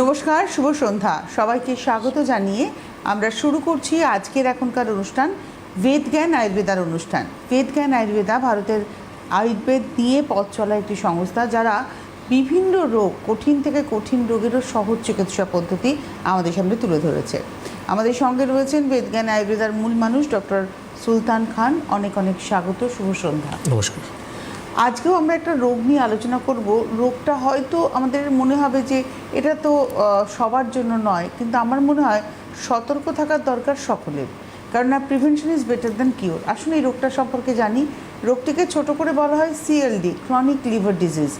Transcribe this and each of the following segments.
নমস্কার, শুভ সন্ধ্যা। সবাইকে স্বাগত জানিয়ে আমরা শুরু করছি আজকের এখনকার অনুষ্ঠান বেদ জ্ঞান আয়ুর্বেদার অনুষ্ঠান। বেদ জ্ঞান আয়ুর্বেদা ভারতের আয়ুর্বেদ নিয়ে পথ চলা একটি সংস্থা, যারা বিভিন্ন রোগ, কঠিন থেকে কঠিন রোগেরও সহজ চিকিৎসা পদ্ধতি আমাদের সামনে তুলে ধরেছে। আমাদের সঙ্গে রয়েছেন বেদ জ্ঞান আয়ুর্বেদার মূল মানুষ ডক্টর সুলতান খান। অনেক অনেক স্বাগত, শুভ সন্ধ্যা। নমস্কার। আজকেও আমরা একটা রোগ নিয়ে আলোচনা করব। রোগটা হয়তো আমাদের মনে হবে যে এটা তো সবার জন্য নয়, কিন্তু আমার মনে হয় সতর্ক থাকার দরকার সকলের, কারণ prevention is better than cure. আসলে এই রোগটা সম্পর্কে জানি। রোগটিকে ছোট করে বলা হয় সিএলডি, ক্রনিক লিভার ডিজিজ।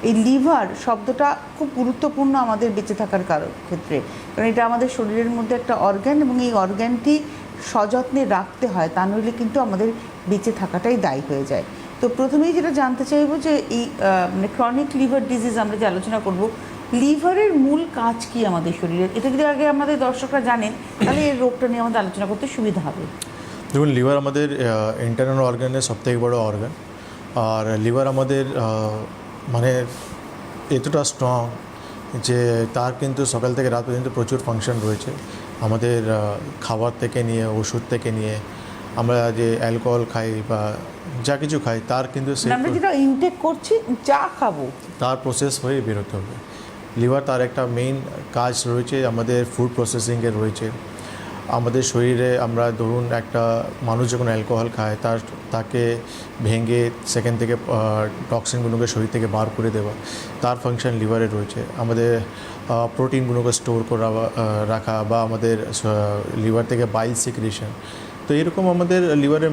এই লিভার শব্দটা খুব গুরুত্বপূর্ণ আমাদের বেঁচে থাকার ক্ষেত্রে, কারণ এটা আমাদের শরীরের মধ্যে একটা অর্গ্যান, এবং এই অর্গ্যানটি সযত্নে রাখতে হয়, তা নইলে কিন্তু আমাদের বেঁচে থাকাটাই দায়ী হয়ে যায়। তো প্রথমেই যেটা জানতে চাইবো যে এই মানে ক্রনিক লিভার ডিজিজ আমরা যে আলোচনা করব, লিভারের মূল কাজ কি আমাদের শরীরের, এটা যদি আগে আমাদের দর্শকরা জানেন তাহলে এই রোগটা নিয়ে আমাদের আলোচনা করতে সুবিধা হবে। দেখুন, লিভার আমাদের ইন্টারনাল অর্গানের সবথেকে বড় অর্গান। আর লিভার আমাদের মানে এতটা স্ট্রং যে তার কিন্তু সকাল থেকে রাত পর্যন্ত প্রচুর ফাংশন রয়েছে। আমাদের খাবার থেকে নিয়ে, ওষুধ থেকে নিয়ে, আমরা যে অ্যালকোহল খাই বা যা কিছু খাই, তার কিন্তু আমরা যেটা ইনটেক করছি, যা খাবো, তার প্রসেস হয়ে বেরোতে হবে। লিভার তার একটা মেইন কাজ রয়েছে, আমাদের ফুড প্রসেসিংয়ের রয়েছে। আমাদের শরীরে আমরা ধরুন একটা মানুষ যখন অ্যালকোহল খায়, তাকে ভেঙে সেখান থেকে টক্সিনগুলোকে শরীর থেকে বার করে দেওয়া, তার ফাংশন লিভারে রয়েছে। আমাদের প্রোটিনগুলোকে স্টোর করা রাখা, বা আমাদের লিভার থেকে বাইল সিক্রেশন। তো এরকম আমাদের লিভারের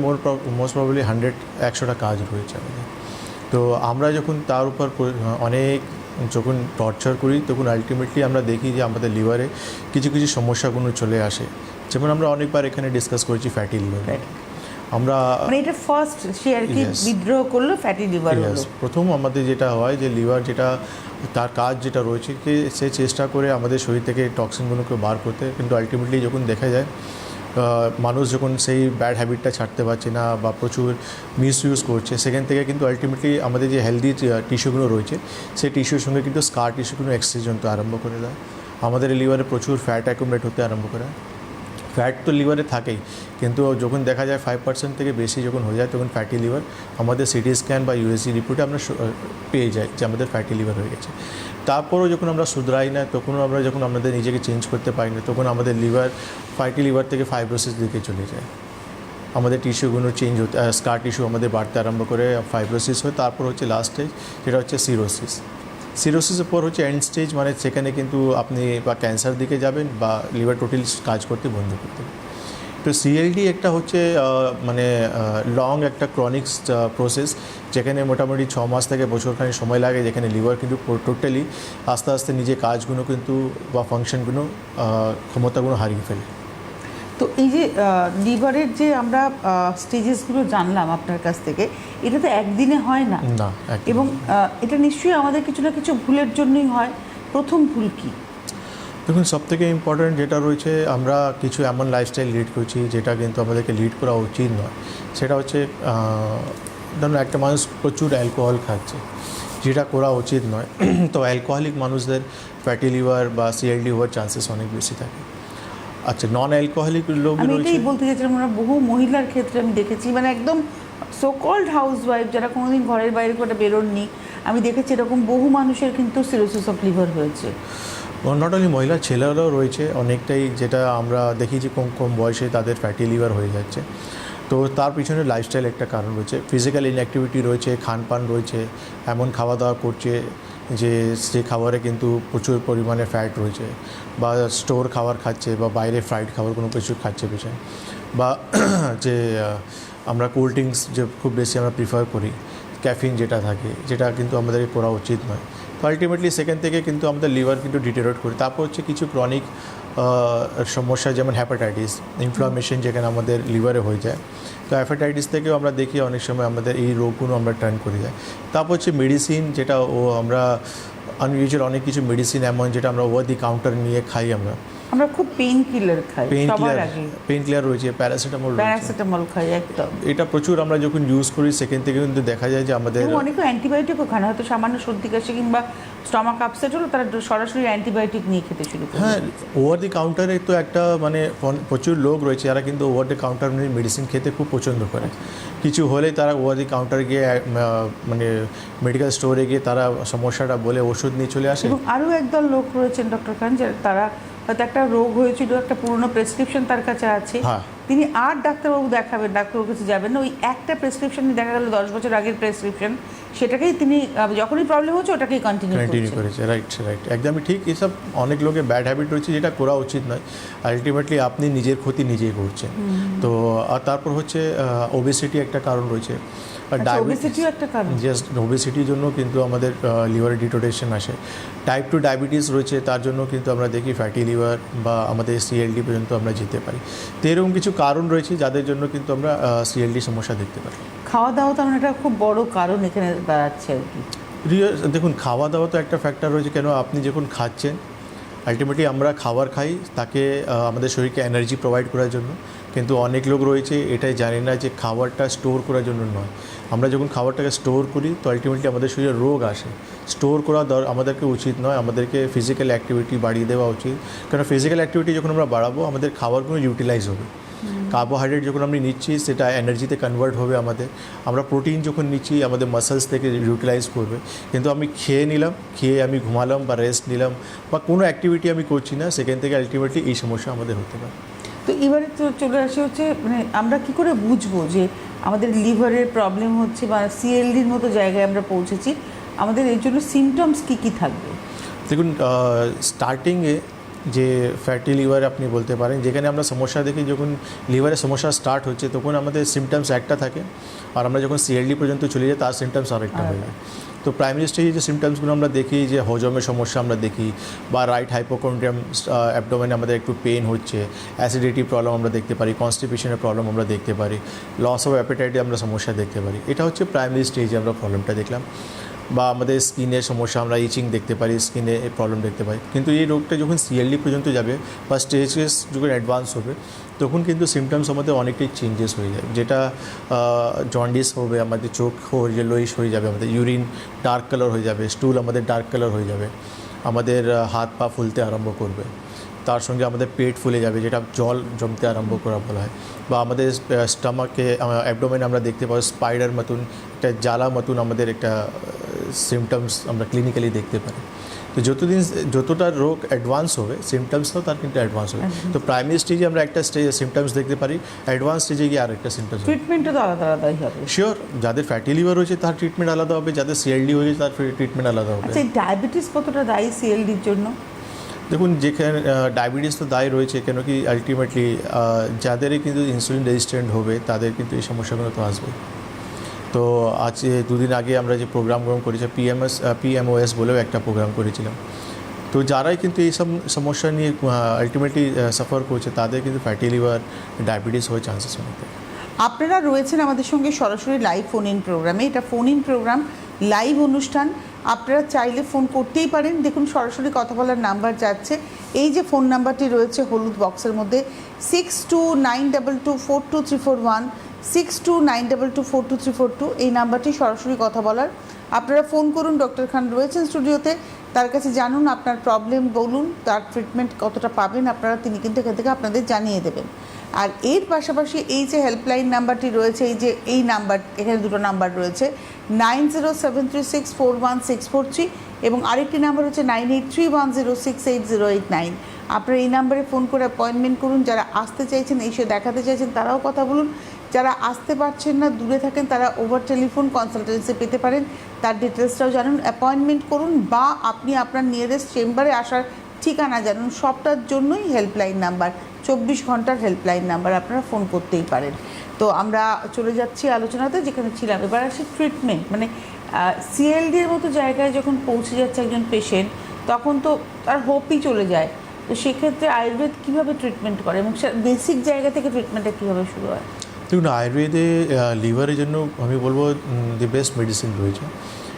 মোস্ট প্রবাবলি 100-100টা কাজ রয়েছে আমাদের। তো আমরা যখন তার উপর অনেক যখন টর্চার করি, তখন আলটিমেটলি আমরা দেখি যে আমাদের লিভারে কিছু কিছু সমস্যাগুলো চলে আসে। যেমন আমরা অনেকবার এখানে ডিসকাস করেছি ফ্যাটি লিভার। আমরা মানে এটা ফার্স্ট সে আর কি বিদ্রোহ করলো, ফ্যাটি লিভার হলো। প্রথম আমাদের যেটা হয় যে লিভার যেটা তার কাজ যেটা রয়েছে, কি সে চেষ্টা করে আমাদের শরীর থেকে টক্সিনগুলোকে বার করতে, কিন্তু আলটিমেটলি যখন দেখা যায় মানুষ যখন সেই ব্যাড হ্যাবিটটা ছাড়তে পারছে না বা প্রচুর মিসইউজ করছে, সেখান থেকে কিন্তু আলটিমেটলি আমাদের যে হেলদি টিস্যুগুলো রয়েছে, সেই টিস্যুর সঙ্গে কিন্তু স্কার টিস্যুগুলো এক্সচেঞ্জ হতে আরম্ভ করে দেয়। আমাদের লিভারে প্রচুর ফ্যাট অ্যাকুমুলেট হতে আরম্ভ করে। ফ্যাট তো লিভারে থাকেই, কিন্তু যখন দেখা যায় 5% থেকে বেশি যখন হয়ে যায়, তখন ফ্যাটি লিভার আমাদের সিটি স্ক্যান বা ইউএসজি রিপোর্টে আমরা পেয়ে যাই যে আমাদের ফ্যাটি লিভার হয়ে গেছে। তারপরেও যখন আমরা শুধরাই না, তখনও আমরা যখন আমাদের নিজেকে চেঞ্জ করতে পারি না, তখন আমাদের লিভার ফ্যাটি লিভার থেকে ফাইব্রোসিস দিকে চলে যায়। আমাদের টিস্যুগুলো চেঞ্জ হতে, স্কার টিস্যু আমাদের বাড়তে আরম্ভ করে, ফাইব্রোসিস হয়। তারপর হচ্ছে লাস্ট স্টেজ, যেটা হচ্ছে সিরোসিস। সিরোসিসের পর হচ্ছে এন্ড স্টেজ, মানে সেখানে কিন্তু আপনি বা ক্যান্সার দিকে যাবেন বা লিভার টোটাল কাজ করতে বন্ধ করতে হবে। তো সিএলডি একটা হচ্ছে মানে লং একটা ক্রনিক প্রসেস, যেখানে মোটামুটি 6 মাস থেকে বছরখানি সময় লাগে, যেখানে লিভার কিন্তু টোটালি আস্তে আস্তে নিজের কাজগুলো কিন্তু বা ফাংশনগুলো ক্ষমতাগুলো হারিয়ে ফেলে। তো এই যে লিভারের যে আমরা স্টেজেসগুলো জানলাম আপনার কাছ থেকে, এটা তো একদিনে হয় না, এবং এটা নিশ্চয়ই আমাদের কিছু না কিছু ভুলের জন্যই হয়। প্রথম ভুল কি? দেখুন, সবথেকে ইম্পর্ট্যান্ট যেটা রয়েছে, আমরা কিছু এমন লাইফস্টাইল লিড করছি যেটা কিন্তু আমাদেরকে লিড করা উচিত নয়। সেটা হচ্ছে ধরুন একটা মানুষ প্রচুর অ্যালকোহল খাচ্ছে, যেটা করা উচিত নয়। তো অ্যালকোহলিক মানুষদের ফ্যাটি লিভার বা সিএলডি হওয়ার চান্সেস অনেক বেশি থাকে। আচ্ছা, নন অ্যালকোহলিক লোক আমি এটাই বলতে চাইছিলাম, আমরা বহু মহিলার ক্ষেত্রে আমি দেখেছি, মানে একদম সো কল্ড হাউস ওয়াইফ, যারা কোনোদিন ঘরের বাইরে করে বেরোননি, আমি দেখেছি এরকম বহু মানুষের কিন্তু সিরোসিস অফ লিভার হয়েছে। নট অনলি মহিলা, ছেলেরাও রয়েছে অনেকটাই, যেটা আমরা দেখি যে কম কম বয়সে তাদের ফ্যাটি লিভার হয়ে যাচ্ছে। তো তার পিছনে লাইফস্টাইল একটা কারণ রয়েছে, ফিজিক্যাল ইনঅ্যাক্টিভিটি রয়েছে, খানপান রয়েছে, এমন খাওয়া দাওয়া করছে যে খাবারে কিন্তু প্রচুর পরিমাণে ফ্যাট রয়েছে, বা স্টোর খাবার খাচ্ছে, বা বাইরে ফ্রাইড খাবার কোনো কিছু খাচ্ছে পেছনে, বা যে আমরা কোল্ড ড্রিঙ্কস যে খুব বেশি আমরা প্রিফার করি, ক্যাফিন যেটা থাকে, যেটা কিন্তু আমাদেরকে করা উচিত নয়। তো আলটিমেটলি সেখান থেকে কিন্তু আমাদের লিভার কিন্তু ডিটেরিওরেট করে। তারপর হচ্ছে কিছু ক্রনিক সমস্যা, যেমন হ্যাপাটাইটিস ইনফ্লামেশন, যেখানে আমাদের লিভারে হয়ে যায়। তো হ্যাপাটাইটিস থেকেও আমরা দেখি অনেক সময় আমাদের এই রোগগুলো আমরা টার্ন করে যায়। তারপর হচ্ছে মেডিসিন, যেটা আমরা আনইউজুয়াল অনেক কিছু মেডিসিন এমন যেটা আমরা ওভার দি কাউন্টার নিয়ে খাই আমরা, আমরা খুব পেইন কিলার খাই সবার আগে, পেইন কিলার রয়েছে, প্যারাসিটামল খাই একদম। এটা প্রচুর আমরা যখন ইউজ করি সেখান থেকে কিন্তু দেখা যায় যে আমাদের অনেকে অ্যান্টিবায়োটিকও খান, হয়তো সামান্য সর্দি কাশি কিংবা স্টমাক আপসেট হলো তারা সরাসরি অ্যান্টিবায়োটিক নিয়ে খেতে শুরু করে। হ্যাঁ, ওভার দি কাউন্টারে তো একটা মানে প্রচুর লোক রয়েছে যারা কিন্তু ওভার দি কাউন্টার মেডিসিন খেতে খুব পছন্দ করে। কিছু হলে তারা ওভার দি কাউন্টারে গিয়ে মানে মেডিকেল স্টোরে গিয়ে তারা সমস্যাটা বলে ওষুধ নিয়ে চলে আসে। এবং আরও একদল লোক রয়েছেন ডক্টর খান, যে তারা হয়তো একটা রোগ হয়েছিল, একটা পুরনো প্রেসক্রিপশন তার কাছে আছে, তিনি আর ডাক্তারবাবু দেখাবেন, ডাক্তারবাবুর কাছে যাবেন না, ওই একটা প্রেসক্রিপশনই দেখা গেল 10 বছর আগের প্রেসক্রিপশন, সেটাকেই তিনি যখনই প্রবলেম হচ্ছে ওটাকেই কন্টিনিউ করেছে। রাইট, একদমই ঠিক। এসব অনেক লোকের ব্যাড হ্যাবিট রয়েছে যেটা করা উচিত নয়। আলটিমেটলি আপনি নিজের ক্ষতি নিজেই করছেন। তো আর তারপর হচ্ছে ওবেসিটি একটা কারণ রয়েছে, ওবেসিটিও একটা কারণ। জাস্ট ওবেসিটির জন্য কিন্তু আমাদের লিভারে ডিটোরেশন আসে। টাইপ 2 ডায়াবেটিস রয়েছে, তার জন্য কিন্তু আমরা দেখি ফ্যাটি লিভার বা আমাদের সিএলডি পর্যন্ত আমরা যেতে পারি। তো এরকম কিছু কারণ রয়েছে যাদের জন্য কিন্তু আমরা সিএলডি সমস্যা দেখতে পারি। খাওয়া দাওয়া তো একটা খুব বড় কারণ এখানে দাঁড়াচ্ছে আর কি। দেখুন, খাওয়া দাওয়া তো একটা ফ্যাক্টর রয়েছে। কেন আপনি যখন খাচ্ছেন, আলটিমেটলি আমরা খাবার খাই তাকে আমাদের শরীরকে এনার্জি প্রোভাইড করার জন্য, কিন্তু অনেক লোক রয়েছে এটাই জানে না যে খাবারটা স্টোর করার জন্য নয়। আমরা যখন খাবারটাকে স্টোর করি তো আলটিমেটলি আমাদের শরীরে রোগ আসে। স্টোর করা আমাদেরকে উচিত নয়, আমাদেরকে ফিজিক্যাল অ্যাক্টিভিটি বাড়িয়ে দেওয়া উচিত। কারণ ফিজিক্যাল অ্যাক্টিভিটি যখন আমরা বাড়াবো আমাদের খাবারগুলো ইউটিলাইজ হবে। কার্বোহাইড্রেট যখন আমরা নিচ্ছি সেটা এনার্জিতে কনভার্ট হবে আমাদের। আমরা প্রোটিন যখন নিচ্ছি আমাদের মাসেলস থেকে ইউটিলাইজ করবে। কিন্তু আমি খেয়ে আমি ঘুমালাম বা রেস্ট নিলাম বা কোনো অ্যাক্টিভিটি আমি করছি না, সেখান থেকে আলটিমেটলি এই সমস্যা আমাদের হতে পারে। তো এবারে তো চলে আসে হচ্ছে মানে আমরা কী করে বুঝবো যে আমাদের লিভারের প্রবলেম হচ্ছে বা সিএলডির মতো জায়গায় আমরা পৌঁছেছি, আমাদের এর জন্য সিমটমস কী কী থাকবে? দেখুন, স্টার্টিংয়ে যে ফ্যাটি লিভার আপনি বলতে পারেন, যেখানে আমরা সমস্যা দেখি, যখন লিভারের সমস্যা স্টার্ট হচ্ছে তখন আমাদের সিমটমস একটা থাকে, আর আমরা যখন সিএলডি পর্যন্ত চলে যাই তার সিমটমস আরেকটা হয়ে যায়। তো প্রাইমারি স্টেজে যে সিমটমসগুলো আমরা দেখি, যে হজমের সমস্যা আমরা দেখি, বা রাইট হাইপোকন্ড্রিয়াম অ্যাবডোমেনে আমাদের একটু পেন হচ্ছে, অ্যাসিডিটি প্রবলেম আমরা দেখতে পারি, কনস্টিপেশনের প্রবলেম আমরা দেখতে পারি, লস অফ অ্যাপেটাইটে আমরা সমস্যা দেখতে পারি। এটা হচ্ছে প্রাইমারি স্টেজে আমরা প্রবলেমটা দেখলাম। বা আমাদের স্কিনের সমস্যা, আমরা ইচিং দেখতে পারি, স্কিনে প্রবলেম দেখতে পাই। কিন্তু এই রোগটা যখন সিএলডি পর্যন্ত যাবে বা স্টেজেস যখন অ্যাডভান্স হবে তখন কিন্তু সিমটমস আমাদের অনেকটাই চেঞ্জেস হয়ে যাবে, যেটা জন্ডিস হবে, আমাদের চোখ ইয়েলোইশ হয়ে যাবে, আমাদের ইউরিন ডার্ক কালার হয়ে যাবে, স্টুল আমাদের ডার্ক কালার হয়ে যাবে, আমাদের হাত পা ফুলতে আরম্ভ করবে, তার সঙ্গে আমাদের পেট ফুলে যাবে, যেটা জল জমতে আরম্ভ করা বলা হয়। বা আমাদের স্টমাকে অ্যাবডোমেনে আমরা দেখতে পাবো স্পাইডার মতন একটা জ্বালা মতন আমাদের একটা সিমটমস আমরা ক্লিনিক্যালি দেখতে পারি। তো যতটা রোগ অ্যাডভান্স হবে সিমটমসটাও তার কিন্তু অ্যাডভান্স হবে। তো প্রাইমারি স্টেজে আমরা একটা সিমটমস দেখতে পারি, অ্যাডভান্স স্টেজে গিয়ে আরেকটা সিমটমস। ট্রিটমেন্টও তো আলাদা আলাদাই হবে। শিওর, যাদের ফ্যাটি লিভার হয়েছে তার ট্রিটমেন্ট আলাদা হবে, যাদের সিএলডি হয়েছে তার ট্রিটমেন্ট আলাদা হবে। আচ্ছা, ডায়াবেটিস কতটা দায়ী সিএলডির জন্য? দেখুন, যেখানে ডায়াবেটিস তো দায়ী রয়েছে, কেন কি আলটিমেটলি যাদেরই কিন্তু ইনসুলিন রেজিস্ট্যান্ট হবে তাদের কিন্তু এই সমস্যাগুলো তো আসবে। তো আজ 2 দিন আগে আমরা যে প্রোগ্রাম করেছি পিএমওএস বলেও একটা প্রোগ্রাম করেছিলাম। তো যারাই কিন্তু এই সব সমস্যা নিয়ে আলটিমেটলি সাফার করছে তাদের কিন্তু ফ্যাটি লিভার, ডায়াবেটিস হওয়ার চান্সেস অনেক থাকে। আপনারা রয়েছেন আমাদের সঙ্গে সরাসরি লাইভ ফোন ইন প্রোগ্রামে। এটা ফোন ইন প্রোগ্রাম, লাইভ অনুষ্ঠান। আপনারা চাইলে ফোন করতেই পারেন। দেখুন সরাসরি কথা বলার নাম্বার যাচ্ছে, এই যে ফোন নাম্বারটি রয়েছে হলুদ বক্সের মধ্যে 6292242341, 6292242342, এই নাম্বারটি সরাসরি কথা বলার। আপনারা ফোন করুন, ডক্টর খান রয়েছেন স্টুডিওতে, তার কাছে জানুন আপনার প্রবলেম, বলুন তার ট্রিটমেন্ট কতটা পাবেন আপনারা, তিনি কিন্তু এখান থেকে আপনাদের জানিয়ে দেবেন। আর এর পাশাপাশি এই যে হেল্পলাইন নাম্বারটি রয়েছে, এই নাম্বার, এখানে দুটো নাম্বার রয়েছে 9073364163 এবং আরেকটি নাম্বার হচ্ছে 9831068089। আপনারা এই নাম্বারে ফোন করে অ্যাপয়েন্টমেন্ট করুন। যারা আসতে চাইছেন, এসে দেখাতে চাইছেন তারাও কথা বলুন। যারা আসতে পারছেন না, দূরে থাকেন, তারা ওভার টেলিফোন কনসালটেন্সি পেতে পারেন, তার ডিটেলসটাও জানুন, অ্যাপয়েন্টমেন্ট করুন, বা আপনি আপনার নিয়ারেস্ট চেম্বারে আসার ঠিকানা জানুন। সবটার জন্যই হেল্পলাইন নাম্বার, 24 ঘন্টার হেল্পলাইন নাম্বার, আপনারা ফোন করতেই পারেন। তো আমরা চলে যাচ্ছি আলোচনাতে, যেখানে ছিলাম। এবার আসি ট্রিটমেন্ট। মানে সিএলডির মতো জায়গায় যখন পৌঁছে যাচ্ছে একজন পেশেন্ট, তখন তো তার হোপই চলে যায়। তো সেক্ষেত্রে আয়ুর্বেদ কীভাবে ট্রিটমেন্ট করে এবং বেসিক জায়গা থেকে ট্রিটমেন্টটা কীভাবে শুরু হয়? দেখুন, আয়ুর্বেদে লিভারের জন্য আমি বলবো দি বেস্ট মেডিসিন রয়েছে।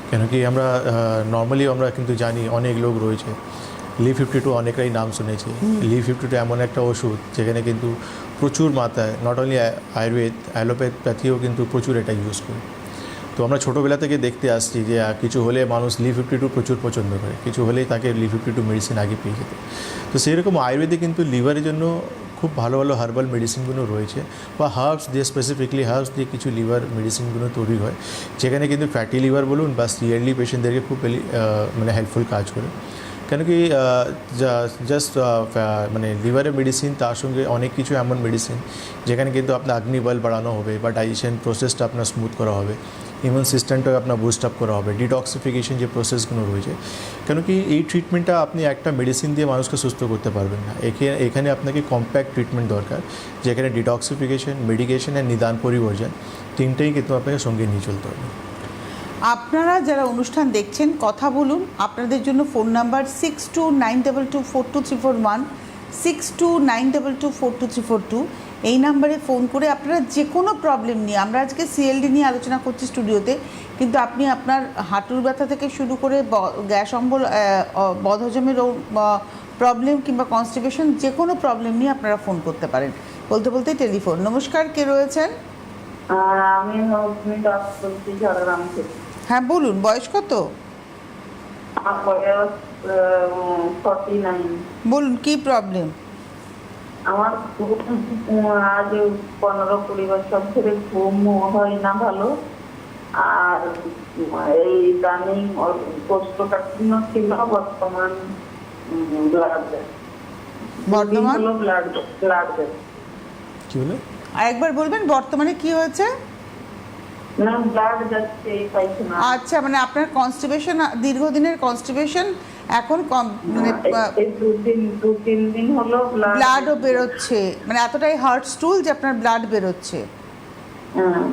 কেন কি আমরা নর্মালি আমরা কিন্তু জানি অনেক লোক রয়েছে Li52 অনেকরাই নাম শুনেছে। Li52 এমন একটা ওষুধ যেখানে কিন্তু প্রচুর মাত্রায় নট অনলি আয়ুর্বেদ, অ্যালোপ্যাথিও কিন্তু প্রচুর এটা ইউজ করে। তো আমরা ছোটোবেলা থেকে দেখতে আসছি যে কিছু হলে মানুষ Li52 প্রচুর পছন্দ করে, কিছু হলেই তাকে Li52 মেডিসিন আগে পেয়ে যেত। তো সেই রকম আয়ুর্বেদে কিন্তু লিভারের জন্য খুব ভালো ভালো হার্বাল মেডিসিনগুলো রয়েছে, বা হার্বস দিয়ে, স্পেসিফিকলি হার্বস দিয়ে কিছু লিভার মেডিসিনগুলো তৈরি হয়, যেখানে কিন্তু ফ্যাটি লিভার বলুন বা সিএলডি পেশেন্টদেরকে খুব মানে হেল্পফুল কাজ করে। কেন কি জাস্ট মানে লিভারের মেডিসিন, তার সঙ্গে অনেক কিছু এমন মেডিসিন যেখানে কিন্তু আপনার অগ্নিবল বাড়ানো হবে, বা ডাইজেশন প্রসেসটা আপনার স্মুথ করা হবে, ইমিউন সিস্টেমটাকে আপনার বুস্ট আপ করা হবে, ডিটক্সিফিকেশন যে প্রসেসগুলো রয়েছে। কেন কি এই ট্রিটমেন্টটা আপনি একটা মেডিসিন দিয়ে মানুষকে সুস্থ করতে পারবেন না, এখানে আপনাকে কম্প্যাক্ট ট্রিটমেন্ট দরকার, যেখানে ডিটক্সিফিকেশন, মেডিকেশন আর নিদান পরিবর্জন তিনটেই কিন্তু আপনাকে সঙ্গে নিয়ে চলতে হবে। আপনারা যারা অনুষ্ঠান দেখছেন কথা বলুন, আপনাদের জন্য ফোন নাম্বার 6292242341, 6292242342। এই নাম্বারে ফোন করে আপনারা যে কোনো প্রবলেম নিয়ে, আমরা আজকে সিএলডি নিয়ে আলোচনা করছি স্টুডিওতে, কিন্তু আপনি আপনার হাঁটুর ব্যথা থেকে শুরু করে গ্যাস অম্বল, বদহজমের প্রবলেম কিংবা কনস্টিপেশন, যে কোনো প্রবলেম নিয়ে আপনারা ফোন করতে পারেন। বলতে বলতে টেলিফোন। নমস্কার, কে রয়েছেন? আমি দাস বলছি ঝাড়গ্রাম থেকে। হ্যাঁ বলুন, বয়স কত? আমার বয়স 49। বলুন কি প্রবলেম? আমার আজ 15-20 বছর ধরে ঘুম হয় না ভালো, আর এই ইদানিং কোষ্ঠকাঠিন্য ছিল, বর্তমান বর্তমান ব্লাড কী বলে? আরেকবার বলবেন, বর্তমানে কি হয়েছে? না, ব্লাড যাচ্ছে পাইখানা। আচ্ছা, মানে আপনার কনস্টিপেশন, দীর্ঘদিনের কনস্টিপেশন এখন মানে দু তিন দিন হলো ব্লাডও বেরোচ্ছে, মানে এতটাই হার্ট স্টুল যে আপনার ব্লাড বেরোচ্ছে। হ্যাঁ।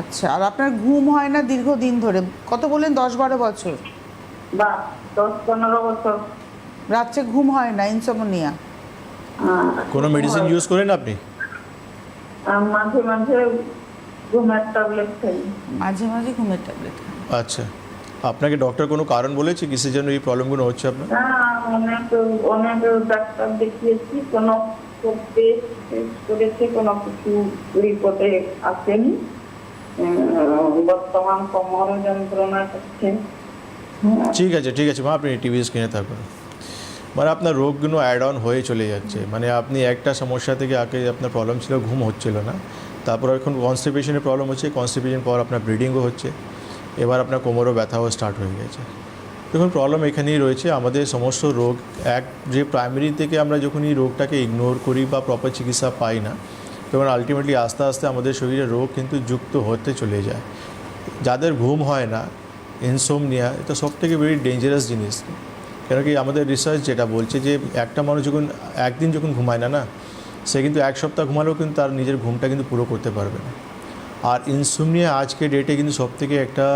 আচ্ছা, আর আপনার ঘুম হয় না দীর্ঘদিন ধরে, কত বললেন? 10-12 বছর? বা 10-15 বছর রাত্রে ঘুম হয় না, ইনসমনিয়া? কোনো মেডিসিন ইউজ করেন আপনি? মাঝে মাঝে ঘুমের ট্যাবলেট খাই। মাঝে মাঝে ঘুমের ট্যাবলেট? আচ্ছা, আপনাকে ডক্টর কোনো কারণ বলেছে কিসের জন্য এই প্রবলেমগুলো হচ্ছে আপনার? অনেক অনেক ডাক্তার দেখিয়েছি, কোনো টেস্ট করেছে, কোনো কিছু রিপোর্টে আসেনি। বর্তমান কোমর যন্ত্রণা করছে। ঠিক আছে ঠিক আছে মা, আপনি টিভি স্ক্রিনে থাকুন। মানে আপনার রোগগুলো অ্যাড অন হয়ে চলে যাচ্ছে, মানে আপনি একটা সমস্যা থেকে আগে আপনার প্রবলেম ছিল ঘুম হচ্ছিল না, তারপর এখন কনস্টিপেশনের প্রবলেম হচ্ছে, কনস্টিপেশন পর আপনার ব্লিডিংও হচ্ছে, এবার আপনার কোমরও ব্যথাও স্টার্ট হয়ে গেছে। দেখুন প্রবলেম এখানেই রয়েছে, আমাদের সমস্ত রোগ যে প্রাইমারি থেকে আমরা যখন এই রোগটাকে ইগনোর করি বা প্রপার চিকিৎসা পাই না, তখন আলটিমেটলি আস্তে আস্তে আমাদের শরীরে রোগ কিন্তু যুক্ত হতে চলে যায়। যাদের ঘুম হয় না, ইনসোমনিয়া, এটা সবথেকে ভেরি ডেঞ্জারাস জিনিস। কেন কি আমাদের রিসার্চ যেটা বলছে যে একটা মানুষ যখন একদিন যখন ঘুমায় না, সে কিন্তু এক সপ্তাহ ঘুমালেও কিন্তু তার নিজের ঘুমটা কিন্তু পুরো করতে পারবে না। আর ইনসোমনিয়া আজকে ডেটে কিন্তু সবথেকে একটা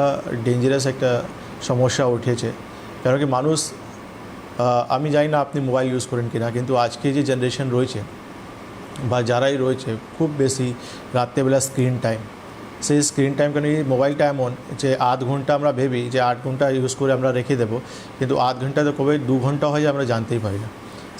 ডেঞ্জারাস একটা সমস্যা উঠেছে। কেন কি মানুষ, আমি জানি না আপনি মোবাইল ইউজ করেন কি না, কিন্তু আজকে যে জেনারেশন রয়েছে বা যারাই রয়েছে, খুব বেশি রাত্রেবেলা স্ক্রিন টাইম, সেই স্ক্রিন টাইম, কেন এই মোবাইলটা এমন যে আধ ঘন্টা আমরা ভেবি যে 8 ঘন্টা ইউজ করে আমরা রেখে দেবো, কিন্তু আধ ঘন্টাতে কবে 2 ঘন্টা হয়ে যায় আমরা জানতেই পারি না।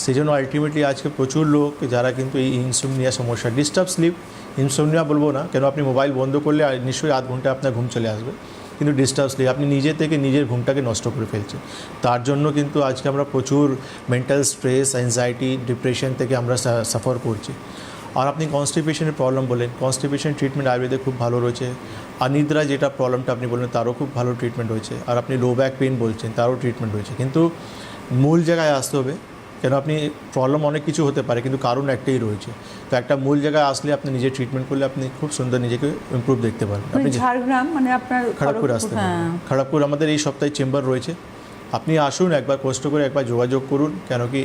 সেই জন্য আলটিমেটলি আজকে প্রচুর লোক যারা কিন্তু এই ইনসোমনিয়া সমস্যা, ডিস্টার্ব স্লিপ, ইনসোমনিয়া বলবো না, কেন আপনি মোবাইল বন্ধ করলে নিশ্চয়ই আধ ঘন্টা আপনার ঘুম চলে আসবে, কিন্তু ডিস্টার্ব স্লিপ, আপনি নিজে থেকে নিজের ঘুমটাকে নষ্ট করে ফেলছেন। তার জন্য কিন্তু আজকে আমরা প্রচুর মেন্টাল স্ট্রেস, অ্যাংজাইটি, ডিপ্রেশন থেকে আমরা সাফার করছি। আর আপনি কনস্টিপেশনের প্রবলেম বলেন, কনস্টিপেশন ট্রিটমেন্ট আয়ুর্বেদে খুব ভালো রয়েছে। অনিদ্রা যেটা প্রবলেমটা আপনি বললেন তারও খুব ভালো ট্রিটমেন্ট হয়েছে। আর আপনি লো ব্যাক পেন বলছেন, তারও ট্রিটমেন্ট হয়েছে। কিন্তু মূল জায়গায় আসতে হবে, কেন আপনি প্রবলেম অনেক কিছু হতে পারে কিন্তু কারণ একটাই রয়েছে। তো একটা মূল জায়গায় আসলে আপনি নিজে ট্রিটমেন্ট করলে আপনি খুব সুন্দর নিজেকে ইমপ্রুভ দেখতে পারবেন। আপনি ঝাড়গ্রাম মানে আপনার খড়গপুর আসতে পারেন, খড়গপুর আমাদের এই সপ্তাহে চেম্বার রয়েছে, আপনি আসুন, একবার কষ্ট করে একবার যোগাযোগ করুন, কেন কি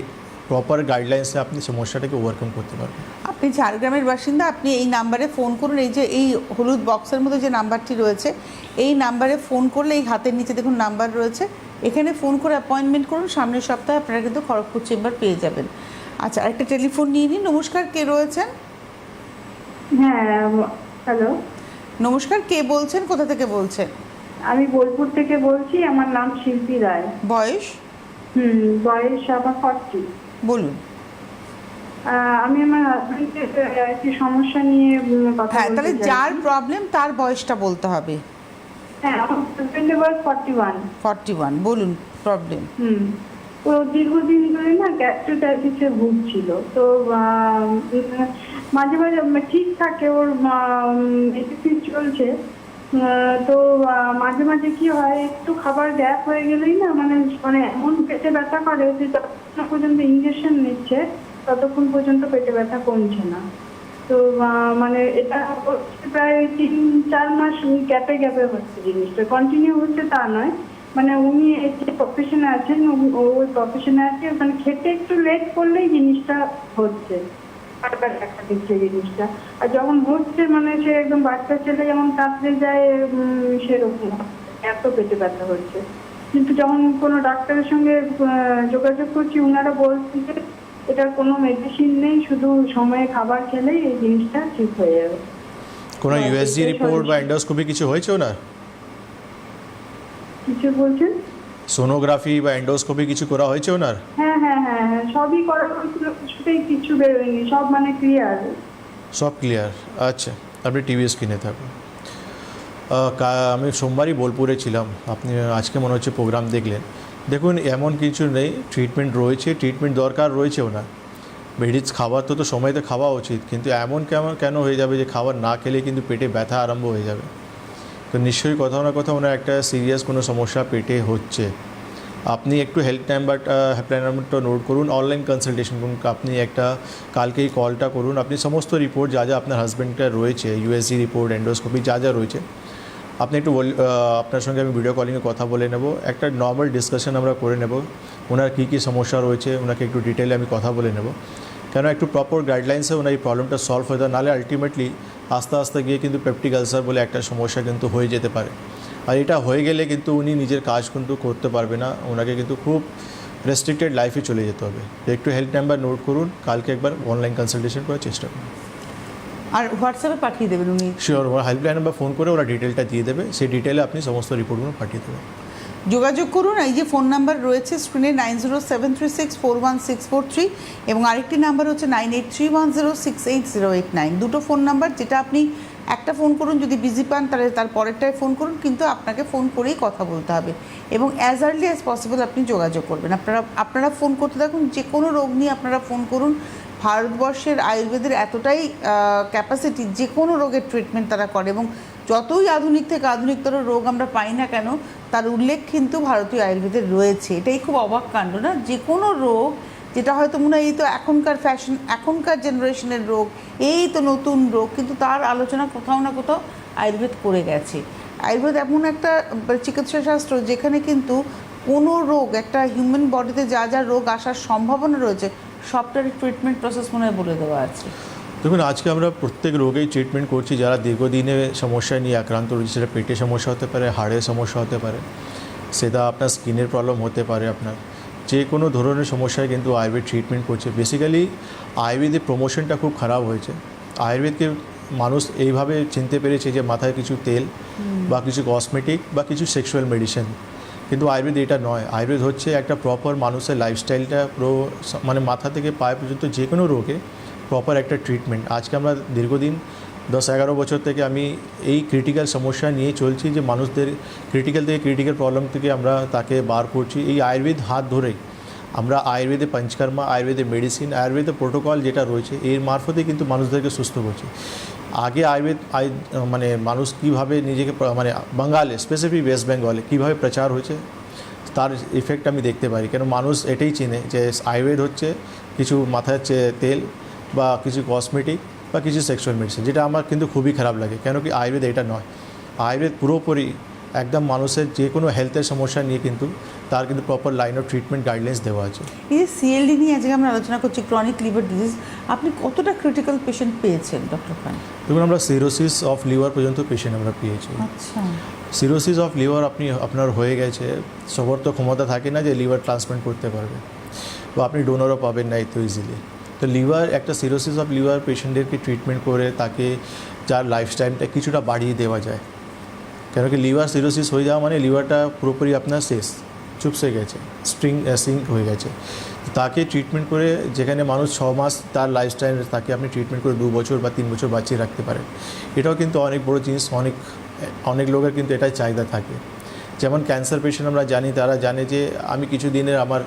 প্রপার গাইডলাইন্সে আপনি সমস্যাটাকে ওভারকাম করতে পারবেন। আপনি ঝাড়গ্রামের বাসিন্দা, আপনি এই নাম্বারে ফোন করুন, এই যে এই হলুদ বক্সের মধ্যে যে নাম্বারটি রয়েছে, এই নাম্বারে ফোন করলে, এই হাতের নিচে দেখুন নাম্বার রয়েছে, এখানে ফোন করে অ্যাপয়েন্টমেন্ট করুন, সামনের সপ্তাহে আপনারা কিন্তু খড়গপুর চেম্বার পেয়ে যাবেন। আচ্ছা, আরেকটা টেলিফোন নিয়ে নিন। নমস্কার, কে রয়েছেন? হ্যাঁ, হ্যালো, নমস্কার, কে বলছেন, কোথা থেকে বলছেন? আমি বোলপুর থেকে বলছি, আমার নাম শিল্পী রায়। বয়স? বয়স আমার 40। বলুন। আমি আমার হাজবেন্ডের একটি সমস্যা নিয়ে কথা হ্যাঁ, বলতে তাহলে চাইছি। যার প্রবলেম তার বয়সটা বলতে হবে। হ্যাঁ, আমার হাজবেন্ডের বয়স 41। 41, বলুন প্রবলেম। ও দীর্ঘদিন ধরে না গ্যাস্ট্রাইটিসে ভুগছিল। তো মাঝে মাঝে ঠিক থাকে, ওর মেডিসিন চলছে। তো মাঝে মাঝে কি হয়, একটু খাবার গ্যাপ হয়ে গেলেই না মানে মানে এমন পেটে ব্যথা করে যে যতক্ষণ পর্যন্ত ইঞ্জেকশন নিচ্ছে ততক্ষণ পর্যন্ত পেটে ব্যথা কমছে না। তো মানে এটা হচ্ছে প্রায় 3-4 মাস গ্যাপে গ্যাপে হচ্ছে, জিনিসটা কন্টিনিউ হচ্ছে তা নয়। মানে উনি যে প্রফেশনে আছেন, ওই প্রফেশনে আছে, মানে খেতে একটু লেট করলেই জিনিসটা হচ্ছে, বারবার দেখা দিচ্ছে জিনিসটা। আর যখন হচ্ছে মানে সে একদম বাচ্চা ছেলে যেমন কাঁদতে যায় সেরকম এত পেটে ব্যথা হচ্ছে। কিন্তু যখন কোনো ডাক্তারের সঙ্গে যোগাযোগ করছি, ওনারা বলছেন যে এটার কোনো মেডিসিন নেই, শুধু সময়ে খাবার খেলেই এই জিনিসটা ঠিক হয়ে যাবে। কোনো ইউএসজি রিপোর্ট বা এন্ডোস্কোপি কিছু হয়েছে ওনার? কিছু বলছেন? সোনোগ্রাফি বা এন্ডোস্কোপি কিছু করা হয়েছে ওনার? হ্যাঁ হ্যাঁ হ্যাঁ হ্যাঁ, সবই করা হয়েছিল, কিছুতেই কিছু বেরোয়নি, সব মানে ক্লিয়ার। সব ক্লিয়ার? আচ্ছা, আপনি টিভি স্ক্রিনে থাকুন। আমি সোমবারই বোলপুরে ছিলাম, আপনি আজকে মনে হচ্ছে প্রোগ্রাম দেখলেন। দেখুন, এমন কিছু নেই, ট্রিটমেন্ট রয়েছে, ট্রিটমেন্ট দরকার রয়েছে ওনার। মেডিস খাবার তো সময়তে খাওয়া উচিত, কিন্তু এমন কেন হয়ে যাবে যে খাবার না খেলে কিন্তু পেটে ব্যথা আরম্ভ হয়ে যাবে? তো নিশ্চয়ই কোথাও না কোথাও ওনার একটা সিরিয়াস কোনো সমস্যা পেটে হচ্ছে। আপনি একটু হেল্পলাইন নাম্বারটা নোট করুন, অনলাইন কনসালটেশন করুন। আপনি একটা কালকেই কলটা করুন, আপনি সমস্ত রিপোর্ট যা যা আপনার হাজব্যান্ডটা রয়েছে, ইউএসজি রিপোর্ট, এন্ডোস্কোপি যা যা রয়েছে, আপনি একটু আপনার সঙ্গে আমি ভিডিও কলিংয়ে কথা বলে নেব, একটা নর্মাল ডিসকাশন আমরা করে নেব, ওনার কী কী সমস্যা রয়েছে ওনাকে একটু ডিটেলে আমি কথা বলে নেব। কেন একটু প্রপার গাইডলাইন্সে ওনার এই প্রবলেমটা সলভ হয়ে যায়, নাহলে আলটিমেটলি আস্তে আস্তে গিয়ে কিন্তু পেপটিক আলসার বলে একটা সমস্যা কিন্তু হয়ে যেতে পারে। আর এটা হয়ে গেলে কিন্তু উনি নিজের কাজ কিন্তু করতে পারবে না, ওনাকে কিন্তু খুব রেস্ট্রিক্টেড লাইফে চলে যেতে হবে। একটু হেল্প নাম্বার নোট করুন, কালকে একবার অনলাইন কনসালটেশন করার চেষ্টা করুন। আর হোয়াটসঅ্যাপে পাঠিয়ে দেবেন উনি। শিওর, ওরা হেল্পলাইন নাম্বার ফোন করে ওরা ডিটেলটা দিয়ে দেবে, সেই ডিটেলে আপনি সমস্ত রিপোর্টগুলো পাঠিয়ে দেবেন। যোগাযোগ করুন। এই যে ফোন নাম্বার রয়েছে স্ক্রিনে 9073364163, এবং আরেকটি নাম্বার হচ্ছে 9831068089। দুটো ফোন নাম্বার, যেটা আপনি একটা ফোন করুন, যদি বিজি পান তাহলে তার পরেরটায় ফোন করুন, কিন্তু আপনাকে ফোন করেই কথা বলতে হবে এবং অ্যাজ আর্লি অ্যাজ পসিবল আপনি যোগাযোগ করবেন। আপনারা ফোন করতে থাকুন, যে কোনো রোগ নিয়ে আপনারা ফোন করুন। ভারতবর্ষের আয়ুর্বেদের এতটাই ক্যাপাসিটি, যে কোনো রোগের ট্রিটমেন্ট তারা করে, এবং যতই আধুনিক থেকে আধুনিকতর রোগ আমরা পাই না কেন, তার উল্লেখ কিন্তু ভারতীয় আয়ুর্বেদের রয়েছে। এটাই খুব অবাক কাণ্ড না? যে কোনো রোগ যেটা হয়তো মনে হয় এই তো এখনকার ফ্যাশন, এখনকার জেনারেশনের রোগ, এই তো নতুন রোগ, কিন্তু তার আলোচনা কোথাও না কোথাও আয়ুর্বেদ করে গেছে। আয়ুর্বেদ এমন একটা চিকিৎসা শাস্ত্র যেখানে কিন্তু কোনো রোগ, একটা হিউম্যান বডিতে যা যা রোগ আসার সম্ভাবনা রয়েছে সবটারই ট্রিটমেন্ট প্রসেস মনে হয় বলে দেওয়া আছে। দেখুন, আজকে আমরা প্রত্যেক রোগেই ট্রিটমেন্ট করছি। যারা দীর্ঘদিনে সমস্যা নিয়ে আক্রান্ত রয়েছে, সেটা পেটের সমস্যা হতে পারে, হাড়ের সমস্যা হতে পারে, সেটা আপনার স্কিনের প্রবলেম হতে পারে, আপনার যে কোনো ধরনের সমস্যায় কিন্তু আয়ুর্বেদ ট্রিটমেন্ট করছে। বেসিক্যালি আয়ুর্বেদের প্রমোশনটা খুব খারাপ হয়েছে। আয়ুর্বেদকে মানুষ এইভাবে চিনতে পেরেছে যে মাথায় কিছু তেল বা কিছু কসমেটিক বা কিছু সেক্সুয়াল মেডিসিন, কিন্তু আয়ুর্বেদ এটা নয়। আয়ুর্বেদ হচ্ছে একটা প্রপার মানুষের লাইফস্টাইলটা পুরো মানে মাথা থেকে পায়ে পর্যন্ত যে কোনো রোগে প্রপার একটা ট্রিটমেন্ট। আজকে আমরা দীর্ঘদিন 10-11 বছর থেকে আমি এই ক্রিটিক্যাল সমস্যা নিয়ে চলছি, যে মানুষদের ক্রিটিক্যাল প্রবলেম থেকে আমরা তাকে বার করছি এই আয়ুর্বেদ হাত ধরেই। আমরা আয়ুর্বেদে পঞ্চকর্মা, আয়ুর্বেদে মেডিসিন, আয়ুর্বেদে প্রোটোকল যেটা রয়েছে এর মারফতে কিন্তু মানুষদেরকে সুস্থ করছি। আগে আয়ুর্বেদ মানে মানুষ কীভাবে নিজেকে মানে বাঙালি স্পেসিফিক ওয়েস্ট বেঙ্গলে কীভাবে প্রচার হয়েছে তার ইফেক্ট আমি দেখতে পারি। কেন মানুষ এটাই চেনে যে আয়ুর্বেদ হচ্ছে কিছু মাথায় তেল বা কিছু কসমেটিক বা কিছু সেক্সুয়াল মেডিসিন, যেটা আমার কিন্তু খুবই খারাপ লাগে। কেন কি আয়ুর্বেদ এটা নয়। আয়ুর্বেদ পুরোপুরি একদম মানুষের যে কোনো হেলথের সমস্যা নিয়ে কিন্তু তার কিন্তু proper line of treatment guidelines দেওয়া আছে। এই যে সিএলডি নিয়ে আজকে আমরা আলোচনা করছি, ক্রনিক লিভার ডিজিজ, আপনি কতটা ক্রিটিক্যাল পেশেন্ট পেয়েছেন ডক্টর খান? দেখুন, আমরা সিরোসিস অফ লিভার পর্যন্ত পেশেন্ট আমরা পেয়েছি। আচ্ছা, সিরোসিস অফ লিভার আপনার হয়ে গেছে, সবার তো ক্ষমতা থাকে না যে লিভার ট্রান্সপ্লান্ট করতে পারবে, বা আপনি ডোনারও পাবেন না এত ইজিলি। তো লিভার একটা সিরোসিস অফ লিভার পেশেন্টদেরকে ট্রিটমেন্ট করে তাকে যার লাইফস্টাইলটা কিছুটা বাড়িয়ে দেওয়া যায়। কেন কি লিভার সিরোসিস হয়ে যাওয়া মানে লিভারটা পুরোপুরি আপনার শেষ, চুপসে গেছে, সিঙ্ক হয়ে গেছে। তাকে ট্রিটমেন্ট করে, যেখানে মানুষ 6 মাস তার লাইফস্টাইল, তাকে আপনি ট্রিটমেন্ট করে 2 বছর বা 3 বছর বাঁচিয়ে রাখতে পারেন। এটাও কিন্তু অনেক বড় জিনিস। অনেক লোকের কিন্তু এটাই চাহিদা থাকে। যেমন ক্যান্সার পেশেন্ট আমরা জানি, তারা জানে যে আমি কিছু দিনের, আমার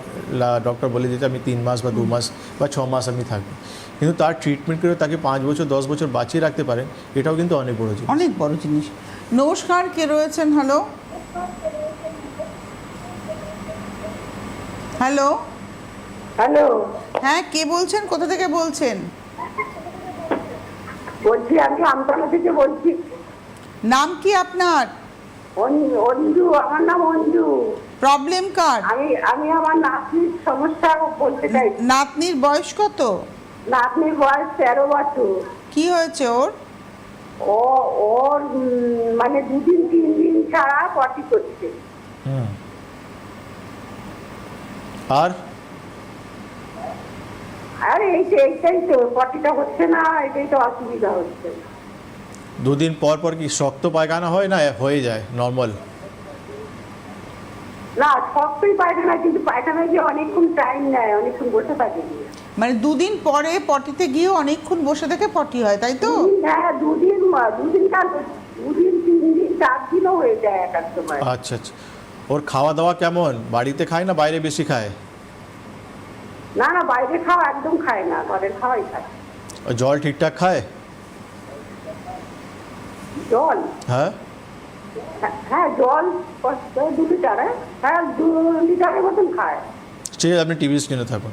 ডক্টর বলে দিতে আমি 3 মাস বা 2 মাস বা 6 মাস আমি থাকবো, কিন্তু তার ট্রিটমেন্ট করে তাকে 5 বছর 10 বছর বাঁচিয়ে রাখতে পারেন, এটাও কিন্তু অনেক বড় জিনিস। অনেক বড় জিনিস। নমস্কার, কে রয়েছেন? হ্যালো হ্যালো হ্যালো, হ্যাঁ, কে বলছেন? কোথা থেকে বলছেন? বলছি আমি আমতলা থেকে বলছি। নাম কি আপনার? অঞ্জু, আমার নাম অঞ্জু। প্রবলেম কার? আমি আমার নাতনির সমস্যা বলতে চাই। নাতনির বয়স কত? নাতনির বয়স 13 বছর। কি হয়েছে ওর? ওর মানে 2-3 দিন ছাড়া পটি করছে। আর আরে এইটাই তো পটিটা হচ্ছে না, এটাই তো অসুবিধা হচ্ছে। 2 দিন পর পর কি শক্ত পায়খানা হয় না হয়ে যায় নর্মাল? না, শক্তই পায়খানা, কিন্তু পায়খানায় যে অনেকক্ষণ টাইম নেয়, অনেকক্ষণ বসে থাকে। মানে 2 দিন পরে পটিতে গিয়ে অনেকক্ষণ বসে থেকে পটি হয়, তাই তো? হ্যাঁ, 2 দিন 3 দিন 4 দিনও হয়ে যায় এক এক সময়। আচ্ছা আচ্ছা। ওর খাওয়া দাওয়া কেমন? বাড়িতে খায় না বাইরে বেশি খায়? না, বাইরে খাওয়া একদম খায় না, ঘরের খাওয়াই খায়। জল ঠিকঠাক খায়? জল? হ্যাঁ হ্যাঁ, জল 2 লিটার। হ্যাঁ, 2 লিটারের মতন খায়। ঠিক আছে, আপনি টিভি স্ক্রিনে থাকুন।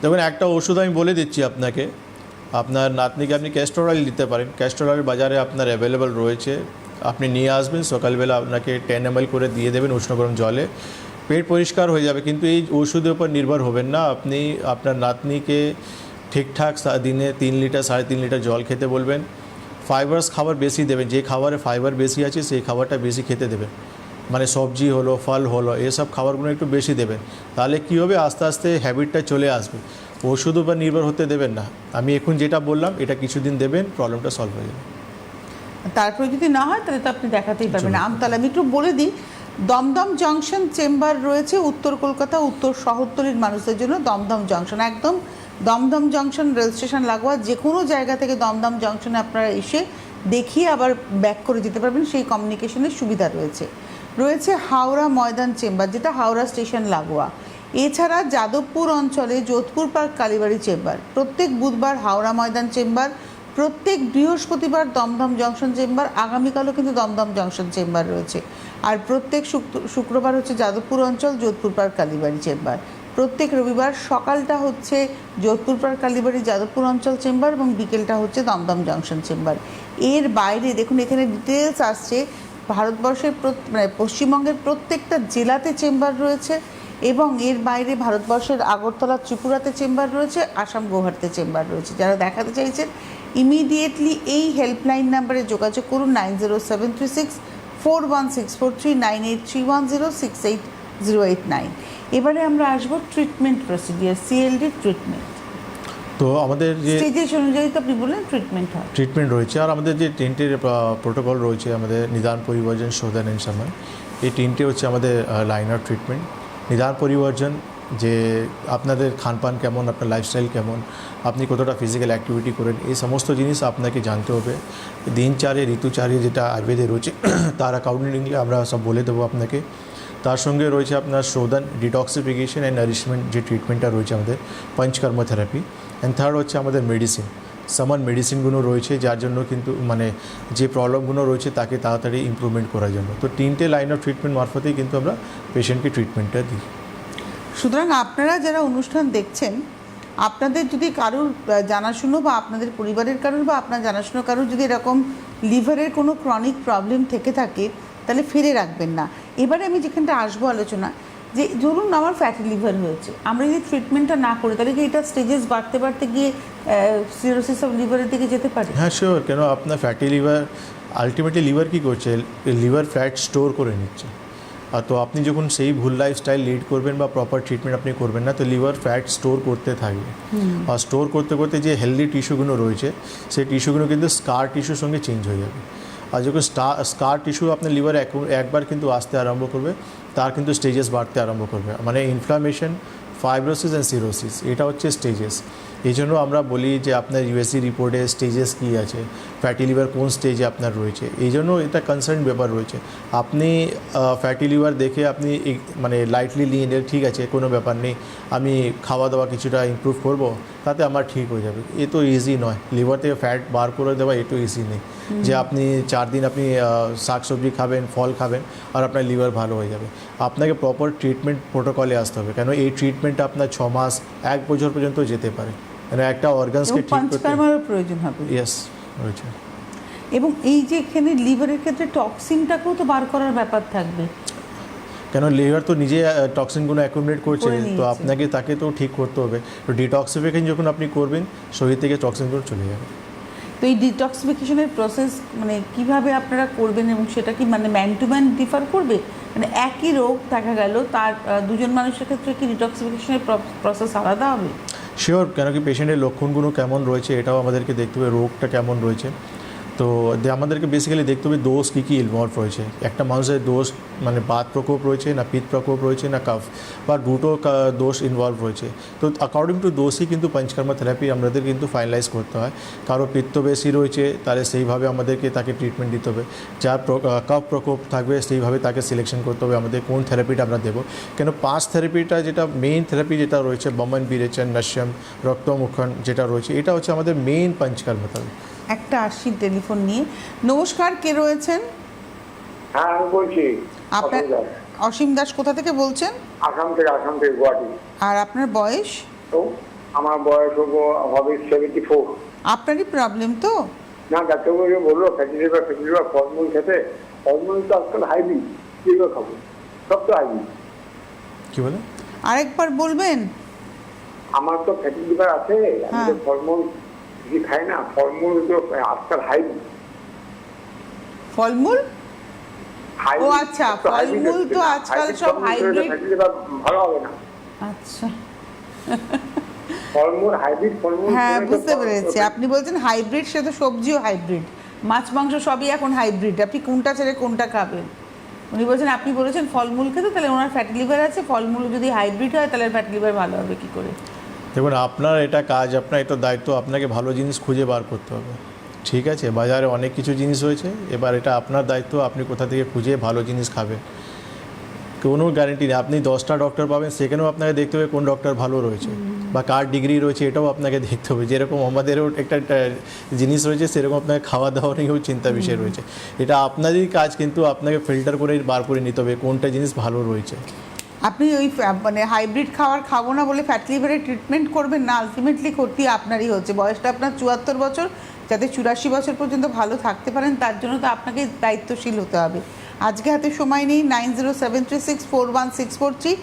দেখুন, একটা ওষুধ আমি বলে দিচ্ছি আপনাকে। আপনার নাতনিকে আপনি ক্যাস্টর অয়েল দিতে পারেন। ক্যাস্টর অয়েল বাজারে আপনার অ্যাভেলেবেল রয়েছে, আপনি নিয়ে আসবেন, সকালবেলা আপনাকে 10 ml করে দিয়ে দেবেন উষ্ণ গরম জলে, পেট পরিষ্কার হয়ে যাবে। কিন্তু এই ওষুধের উপর নির্ভর হবেন না। আপনি আপনার নাতনিকে ঠিকঠাক দিনে 3 লিটার 3.5 লিটার জল খেতে বলবেন। ফাইবারস খাবার বেশি দেবেন, যে খাবারে ফাইবার বেশি আছে সেই খাবারটা বেশি খেতে দেবেন। মানে সবজি হলো, ফল হলো, এসব খাবারগুলো একটু বেশি দেবেন। তাহলে কী হবে, আস্তে আস্তে হ্যাবিটটা চলে আসবে। ওষুধ উপর নির্ভর হতে দেবেন না। আমি এখন যেটা বললাম এটা কিছুদিন দেবেন, প্রবলেমটা সলভ হয়ে যাবে। তারপরে যদি না হয় তাহলে তো আপনি দেখাতেই পারবেন। আমতলা, আমি একটু বলে দিই, দমদম জংশন চেম্বার রয়েছে উত্তর কলকাতা, উত্তর শহরতলির মানুষদের জন্য। দমদম জংশন, একদম দমদম জংশন রেল স্টেশন লাগোয়া যে কোনো জায়গা থেকে দমদম জংশনে আপনারা এসে দেখিয়ে আবার ব্যাক করে যেতে পারবেন, সেই কমিউনিকেশনের সুবিধা রয়েছে হাওড়া ময়দান চেম্বার, যেটা হাওড়া স্টেশন লাগোয়া। এছাড়া যাদবপুর অঞ্চলে যোধপুর পার্ক কালীবাড়ি চেম্বার, প্রত্যেক বুধবার হাওড়া ময়দান চেম্বার, প্রত্যেক বৃহস্পতিবার দমদম জংশন চেম্বার, আগামীকালও কিন্তু দমদম জংশন চেম্বার রয়েছে। আর প্রত্যেক শুক্রবার হচ্ছে যাদবপুর অঞ্চল যোধপুর পার্ক কালীবাড়ি চেম্বার। প্রত্যেক রবিবার সকালটা হচ্ছে যোধপুর পার্ক কালীবাড়ি যাদবপুর অঞ্চল চেম্বার এবং বিকেলটা হচ্ছে দমদম জংশন চেম্বার। এর বাইরে দেখুন, এখানে ডিটেলস আসছে, ভারতবর্ষের মানে পশ্চিমবঙ্গের প্রত্যেকটা জেলাতে চেম্বার রয়েছে এবং এর বাইরে ভারতবর্ষের আগরতলা ত্রিপুরাতে চেম্বার রয়েছে, আসাম গৌহাটিতে চেম্বার রয়েছে। যারা দেখাতে চাইছেন ইমিডিয়েটলি এই হেল্পলাইন নাম্বারে যোগাযোগ করুন 9073641643 9831068089। এবারে আমরা আসবো ট্রিটমেন্ট প্রসিডিওর, সিএলডি ট্রিটমেন্ট। তো আমাদের যে স্টেজেস অনুযায়ী তো আপনি বললেন ট্রিটমেন্ট হয়, আর আমাদের যে 3টে প্রোটোকল রয়েছে, আমাদের নিদান, পরিবর্জন, শোধন এন্ড শমন, এই 3টে হচ্ছে আমাদের লাইন অফ ট্রিটমেন্ট। নিদান পরিবর্জন, যে আপনাদের খানপান কেমন, আপনার লাইফস্টাইল কেমন, আপনি কতটা ফিজিক্যাল অ্যাক্টিভিটি করেন, এই সমস্ত জিনিস আপনাকে জানতে হবে। দিনচার্য, ঋতুচার্য যেটা আয়ুর্বেদে রয়েছে তার অ্যাকর্ডিংলি আমরা সব বলে দেবো আপনাকে। তার সঙ্গে রয়েছে আপনার শোধন, ডিটক্সিফিকেশন অ্যান্ড নারিশমেন্ট যে ট্রিটমেন্টটা রয়েছে আমাদের, পঞ্চকর্ম থেরাপি। অ্যান্ড থার্ড হচ্ছে আমাদের মেডিসিন, সামান মেডিসিনগুলো রয়েছে, যার জন্য কিন্তু মানে যে প্রবলেমগুলো রয়েছে তাকে তাড়াতাড়ি ইমপ্রুভমেন্ট করার জন্য। তো 3টে লাইন অফ ট্রিটমেন্ট মারফতেই কিন্তু আমরা পেশেন্টকে ট্রিটমেন্টটা দিই। সুতরাং আপনারা যারা অনুষ্ঠান দেখছেন, আপনাদের যদি কারোর জানাশুনো বা আপনাদের পরিবারের কারোর বা আপনার জানাশুনো কারোর যদি এরকম লিভারের কোনো ক্রনিক প্রবলেম থেকে থাকে, তাহলে ফেলে রাখবেন না। এবারে আমি যেখানটা আসবো আলোচনা, যে ধরুন আমার ফ্যাটি লিভার হয়েছে, আমরা যদি ট্রিটমেন্টটা না করি তাহলে কি এটা স্টেজেস বাড়তে বাড়তে গিয়ে সিরোসিস অফ লিভারের দিকে যেতে পারে? হ্যাঁ শিওর, কেন আপনার ফ্যাটি লিভার, আলটিমেটলি লিভার কী করছে, লিভার ফ্যাট স্টোর করে নিচ্ছে। আর তো আপনি যখন সেই ভুল লাইফস্টাইল লিড করবেন বা প্রপার ট্রিটমেন্ট আপনি করবেন না, তো লিভার ফ্যাট স্টোর করতে থাকবে। আর স্টোর করতে করতে যে হেলদি টিস্যুগুলো রয়েছে, সেই টিস্যুগুলো কিন্তু স্কার টিস্যুর সঙ্গে চেঞ্জ হয়ে যাবে। আর যখন স্কার টিস্যু আপনার লিভারে একবার কিন্তু আসতে আরম্ভ করবে, তার কিন্তু স্টেজেস বাড়তে আরম্ভ করবে, মানে ইনফ্লামেশন, ফাইব্রোসিস অ্যান্ড সিরোসিস, এটা হচ্ছে স্টেজেস। এই জন্য আমরা বলি যে আপনার ইউএসজি রিপোর্টে স্টেজেস কী আছে, ফ্যাটি লিভার কোন স্টেজে আপনার রয়েছে, এই জন্য এটা কনসার্ন ব্যাপার রয়েছে। আপনি ফ্যাটি লিভার দেখে আপনি মানে লাইটলি নিয়ে নিলে ঠিক আছে, কোনো ব্যাপার নেই, আমি খাওয়া দাওয়া কিছুটা ইমপ্রুভ করব, তাতে আমার ঠিক হয়ে যাবে, এ তো ইজি নয়। লিভার থেকে ফ্যাট বার করে দেওয়া এ তো ইজি নেই যে আপনি 4 দিন আপনি শাকসবজি খাবেন, ফল খাবেন আর আপনার লিভার ভালো হয়ে যাবে। আপনাকে প্রপার ট্রিটমেন্ট প্রোটোকলে আসতে হবে, কেন এই ট্রিটমেন্টটা আপনার 6 মাস 1 বছর পর্যন্ত যেতে পারে, মানে একটা অর্গানসকে ঠিক করতে পঞ্চকর্মারও প্রয়োজন হবে। ইয়েস রয়েছে। এবং এই যে এখানে লিভারের ক্ষেত্রে টক্সিনটাকেও তো বার করার ব্যাপার থাকবে, কেন লিভার তো নিজে টক্সিনগুলো অ্যাকুমুলেট করছে, করে তো নিয়েছে। আপনাকে তাকে তো ঠিক করতে হবে। তো ডিটক্সিফিকেশন যখন আপনি করবেন, শরীর থেকে টক্সিনগুলো চলে যাবে। তো এই ডিটক্সিফিকেশনের প্রসেস মানে কিভাবে আপনারা করবেন, এবং সেটা কি মানে ম্যান টু ম্যান ডিফার করবে? মানে একই রোগ দেখা গেল, তার দুজন মানুষের ক্ষেত্রে কি ডিটক্সিফিকেশনের প্রসেস আলাদা হবে? শিওর, কেন কি পেশেন্টের লক্ষণগুলো কেমন রয়েছে এটাও আমাদেরকে দেখতে হবে, রোগটা কেমন রয়েছে। তো আমাদেরকে বেসিক্যালি দেখতে হবে দোষ কী কী ইনভলভ রয়েছে। একটা মানুষের দোষ মানে বাত প্রকোপ রয়েছে, না পিত্ত প্রকোপ রয়েছে, না কাফ বা দুটো দোষ ইনভলভ রয়েছে। তো অ্যাকর্ডিং টু দোষই কিন্তু পঞ্চকর্মা থেরাপি আমাদের কিন্তু ফাইনালাইজ করতে হয়। কারো পিত্ত বেশি রয়েছে তাহলে সেইভাবে আমাদেরকে তাকে ট্রিটমেন্ট দিতে হবে, যার কাফ প্রকোপ থাকবে সেইভাবে তাকে সিলেকশন করতে হবে আমাদের কোন থেরাপিটা আমরা দেবো। কেন 5 থেরাপিটা যেটা মেইন থেরাপি যেটা রয়েছে, বমন, বিরেচন, নস্যম, রক্তমুখন যেটা রয়েছে, এটা হচ্ছে আমাদের মেইন পঞ্চকর্মা থেরাপি। একটা আসি টেলিফোন নিয়ে। নমস্কার, কে রয়েছেন? হ্যাঁ আমি বলছি আপনার অসীম দাস। অসীম দাস কোথা থেকে বলছেন? আসাম থেকে গুয়াহাটি। আর আপনার বয়স? তো আমার বয়স হবে 74। আপনারই প্রবলেম তো? না, ডাক্তারবাবু বললো ফ্যাটি লিভার ফলমূল খেতে। ফলমূল তো আজকাল হাইব্রিড, কী করে খাবো? সব তো হাইব্রিড। কী বলে? আরেকবার বলবেন? আমার তো ফ্যাটি লিভার আছে, আমি তো হ্যাঁ। ফলমূল কিছু খাই না। ফলমূল তো আজকাল হাইব্রিড। ফলমূল? ও আচ্ছা, ফলমূল তো আজকাল সব হাইব্রিড। ফ্যাটি লিভার ভালো হবে না। আচ্ছা, ফলমূল হাইব্রিড ফলমূল। হ্যাঁ খেলে তো বুঝতে পেরেছি। আপনি বলছেন হাইব্রিড, সে তো সবজিও হাইব্রিড, মাছ মাংস সবই এখন হাইব্রিড, আপনি কোনটা ছেড়ে কোনটা খাবেন? উনি বলছেন, আপনি বলেছেন ফলমূল খেতে, তাহলে ওনার ফ্যাটি লিভার আছে, ফলমূল যদি হাইব্রিড হয় তাহলে ফ্যাটি লিভার ভালো হবে কী করে? দেখুন, আপনার এটা কাজ, আপনার এটা দায়িত্ব, আপনাকে ভালো জিনিস খুঁজে বার করতে হবে। ঠিক আছে, বাজারে অনেক কিছু জিনিস রয়েছে, এবার এটা আপনার দায়িত্ব, আপনি কোথা থেকে খুঁজে ভালো জিনিস খাবেন। কোনো গ্যারেন্টি নেই, আপনি 10টা ডক্টর পাবেন, সেখানেও আপনাকে দেখতে হবে কোন ডক্টর ভালো রয়েছে বা কার ডিগ্রি রয়েছে, এটাও আপনাকে দেখতে হবে। যেরকম আমাদেরও একটা জিনিস রয়েছে, সেরকম আপনাকে খাওয়া দাওয়া নিয়েও চিন্তা বিষয় রয়েছে। এটা আপনারই কাজ, কিন্তু আপনাকে ফিল্টার করে বার করে নিতে হবে কোনটা জিনিস ভালো রয়েছে। আপনি ওই মানে হাইব্রিড খাবো না বলে ফ্যাটি লিভারের ট্রিটমেন্ট করবেন না, আলটিমেটলি ক্ষতি আপনারই হচ্ছে। বয়সটা আপনার 74 বছর, যাতে 84 বছর পর্যন্ত ভালো থাকতে পারেন তার জন্য তো আপনাকে দায়িত্বশীল হতে হবে। আজকে হাতে সময় নেই। 9073641643,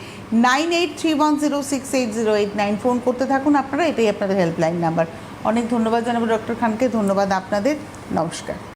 9831068089 ফোন করতে থাকুন আপনারা, এটাই আপনাদের হেল্পলাইন নাম্বার। অনেক ধন্যবাদ জানাবো ডক্টর খানকে, ধন্যবাদ আপনাদের, নমস্কার।